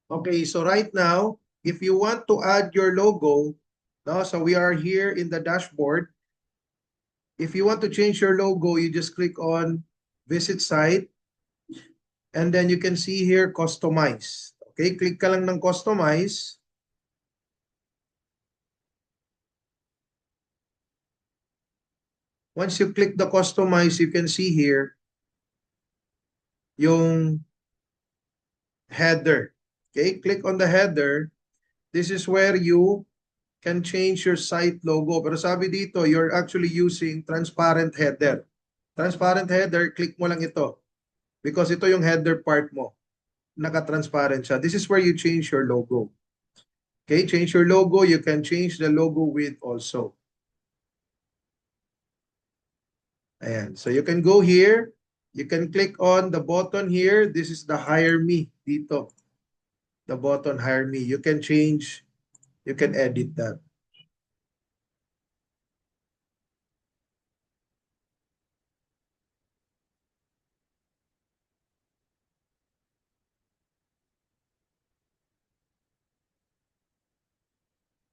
Okay, so right now, if you want to add your logo, no, so we are here in the dashboard. If you want to change your logo, you just click on Visit Site, and then you can see here Customize. Okay, click ka lang ng Customize. Once you click the Customize, you can see here yung header. Okay, click on the header. This is where you can change your site logo. Pero sabi dito, you're actually using transparent header. Transparent header, click mo lang ito. Because ito yung header part mo. Naka-transparent siya. This is where you change your logo. Okay, change your logo. You can change the logo width also. Ayan. So you can go here. You can click on the button here. This is the Hire Me dito. The button Hire Me. You can change, you can edit that.